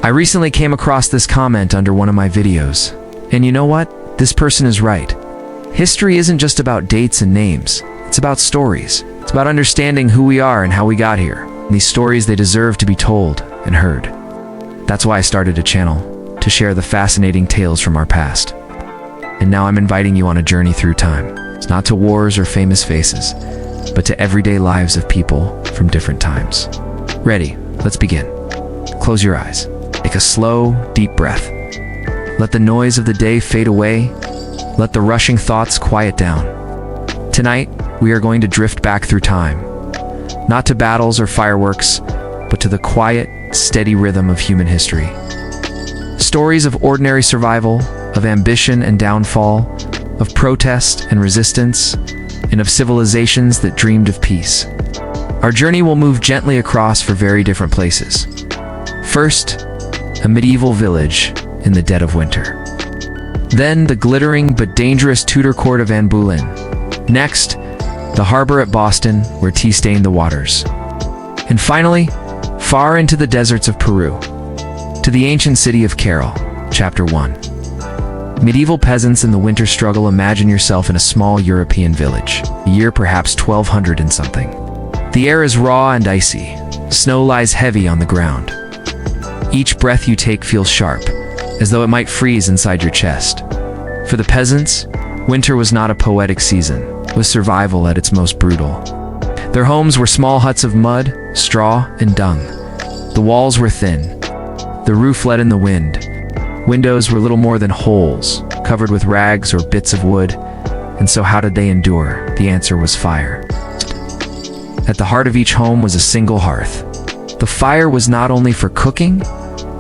I recently came across this comment under one of my videos. And you know what? This person is right. History isn't just about dates and names. It's about stories. It's about understanding who we are and how we got here. And these stories, they deserve to be told and heard. That's why I started a channel, to share the fascinating tales from our past. And now I'm inviting you on a journey through time. It's not to wars or famous faces, but to everyday lives of people from different times. Ready? Let's begin. Close your eyes. Take a slow, deep breath. Let the noise of the day fade away. Let the rushing thoughts quiet down. Tonight, we are going to drift back through time. Not to battles or fireworks, but to the quiet, steady rhythm of human history. Stories of ordinary survival, of ambition and downfall, of protest and resistance, and of civilizations that dreamed of peace. Our journey will move gently across for very different places. First, a medieval village in the dead of winter. Then, the glittering but dangerous Tudor court of Anne Boleyn. Next, the harbor at Boston, where tea stained the waters. And finally, far into the deserts of Peru, to the ancient city of Carol, Chapter 1. Medieval peasants in the winter struggle. Imagine yourself in a small European village, a year perhaps 1200 and something. The air is raw and icy. Snow lies heavy on the ground. Each breath you take feels sharp, as though it might freeze inside your chest. For the peasants, winter was not a poetic season. It was survival at its most brutal. Their homes were small huts of mud, straw, and dung. The walls were thin. The roof let in the wind. Windows were little more than holes, covered with rags or bits of wood. And so how did they endure? The answer was fire. At the heart of each home was a single hearth. The fire was not only for cooking,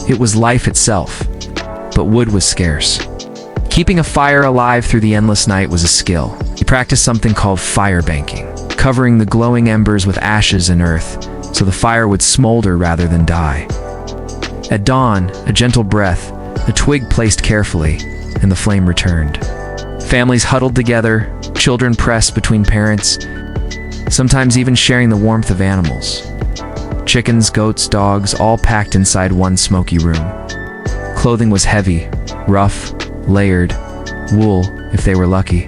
it was life itself. But wood was scarce. Keeping a fire alive through the endless night was a skill. You practiced something called fire banking, covering the glowing embers with ashes and earth, so the fire would smolder rather than die. At dawn, a gentle breath, a twig placed carefully, and the flame returned. Families huddled together, children pressed between parents, sometimes even sharing the warmth of animals. Chickens, goats, dogs, all packed inside one smoky room. Clothing was heavy, rough, layered, wool, if they were lucky.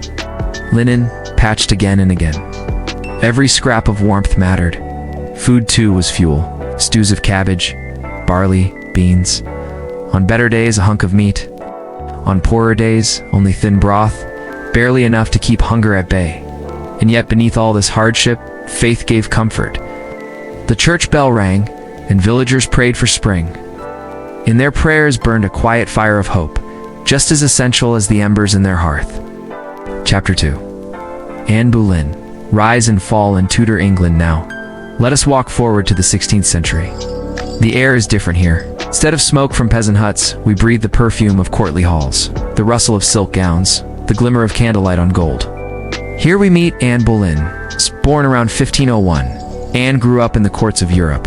Linen, patched again and again. Every scrap of warmth mattered. Food, too, was fuel. Stews of cabbage, barley, beans. On better days, a hunk of meat. On poorer days, only thin broth, barely enough to keep hunger at bay. And yet, beneath all this hardship, faith gave comfort. The church bell rang, and villagers prayed for spring. In their prayers burned a quiet fire of hope, just as essential as the embers in their hearth. Chapter 2. Anne Boleyn, Rise and Fall in Tudor England. Now, let us walk forward to the 16th century. The air is different here. Instead of smoke from peasant huts, we breathe the perfume of courtly halls, the rustle of silk gowns, the glimmer of candlelight on gold. Here we meet Anne Boleyn. Born around 1501, Anne grew up in the courts of Europe,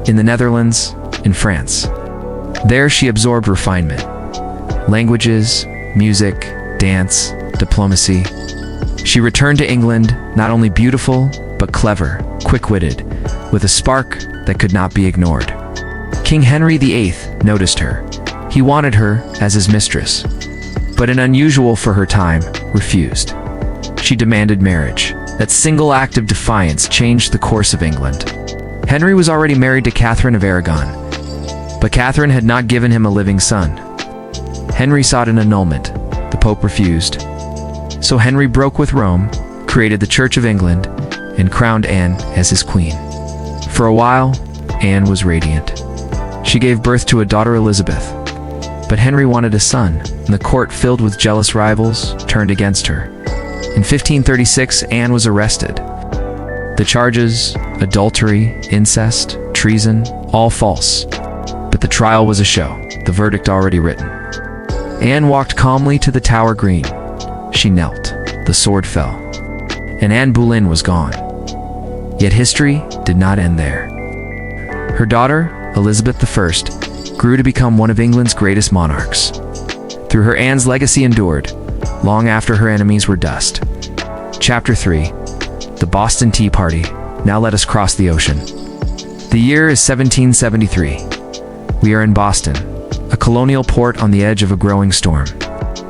in the Netherlands, in France. There she absorbed refinement. Languages, music, dance, diplomacy. She returned to England, not only beautiful, but clever, quick-witted, with a spark that could not be ignored. King Henry VIII noticed her. He wanted her as his mistress, but an unusual for her time, refused. She demanded marriage. That single act of defiance changed the course of England. Henry was already married to Catherine of Aragon, but Catherine had not given him a living son. Henry sought an annulment. The Pope refused. So Henry broke with Rome, created the Church of England, and crowned Anne as his queen. For a while, Anne was radiant. She gave birth to a daughter, Elizabeth. But Henry wanted a son, and the court, filled with jealous rivals, turned against her. In 1536, Anne was arrested. The charges, adultery, incest, treason, all false. But the trial was a show, the verdict already written. Anne walked calmly to the Tower Green. She knelt. The sword fell. And Anne Boleyn was gone. Yet history did not end there. Her daughter, Elizabeth I, grew to become one of England's greatest monarchs. Through her, Anne's legacy endured, long after her enemies were dust. Chapter 3. The Boston Tea Party. Now let us cross the ocean. The year is 1773. We are in Boston, a colonial port on the edge of a growing storm.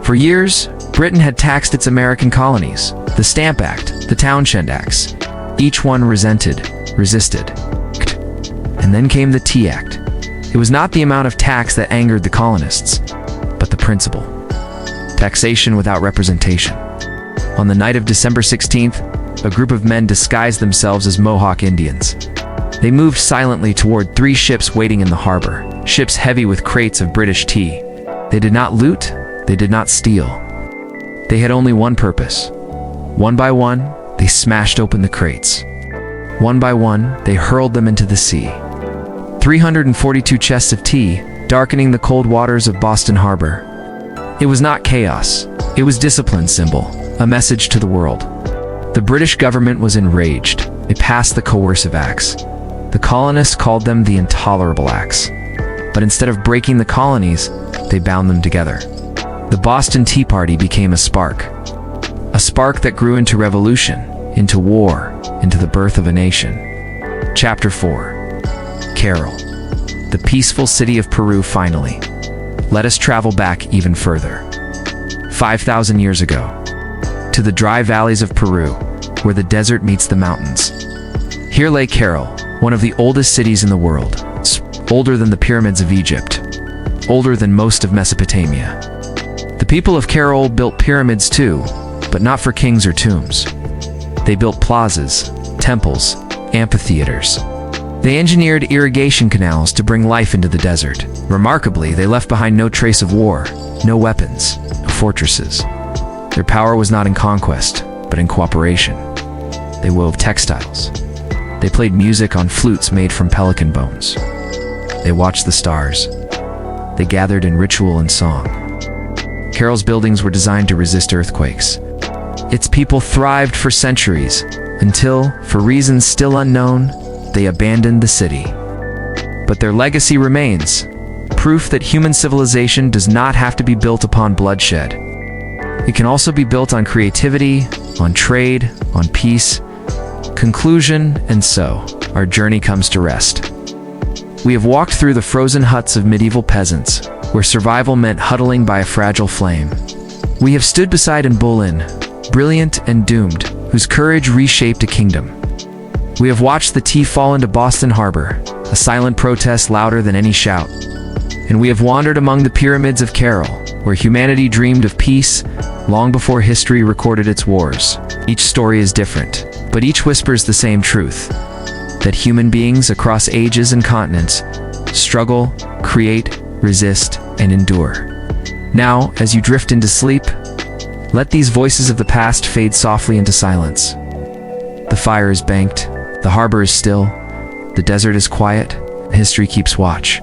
For years, Britain had taxed its American colonies, the Stamp Act, the Townshend Acts. Each one resisted. And then came the Tea Act. It was not the amount of tax that angered the colonists, but the principle. Taxation without representation. On the night of December 16th, a group of men disguised themselves as Mohawk Indians. They moved silently toward 3 ships waiting in the harbor, ships heavy with crates of British tea. They did not loot, they did not steal. They had only one purpose. One by one, they smashed open the crates. One by one, they hurled them into the sea. 342 chests of tea, darkening the cold waters of Boston Harbor. It was not chaos. It was discipline's symbol, a message to the world. The British government was enraged. They passed the coercive acts. The colonists called them the intolerable acts. But instead of breaking the colonies, they bound them together. The Boston Tea Party became a spark that grew into revolution, into war, into the birth of a nation. Chapter 4. Carol. The peaceful city of Peru finally. Let us travel back even further. 5,000 years ago, to the dry valleys of Peru, where the desert meets the mountains. Here lay Carol, one of the oldest cities in the world, older than the pyramids of Egypt, older than most of Mesopotamia. The people of Carol built pyramids too, but not for kings or tombs. They built plazas, temples, amphitheaters. They engineered irrigation canals to bring life into the desert. Remarkably, they left behind no trace of war, no weapons, no fortresses. Their power was not in conquest, but in cooperation. They wove textiles. They played music on flutes made from pelican bones. They watched the stars. They gathered in ritual and song. Carol's buildings were designed to resist earthquakes. Its people thrived for centuries, until, for reasons still unknown, they abandoned the city. But their legacy remains, proof that human civilization does not have to be built upon bloodshed. It can also be built on creativity, on trade, on peace. Conclusion, and so, our journey comes to rest. We have walked through the frozen huts of medieval peasants, where survival meant huddling by a fragile flame. We have stood beside Anne Boleyn, brilliant and doomed, whose courage reshaped a kingdom. We have watched the tea fall into Boston Harbor, a silent protest louder than any shout. And we have wandered among the pyramids of Carol, where humanity dreamed of peace long before history recorded its wars. Each story is different, but each whispers the same truth, that human beings across ages and continents struggle, create, resist, and endure. Now, as you drift into sleep, let these voices of the past fade softly into silence. The fire is banked, the harbor is still, the desert is quiet, history keeps watch.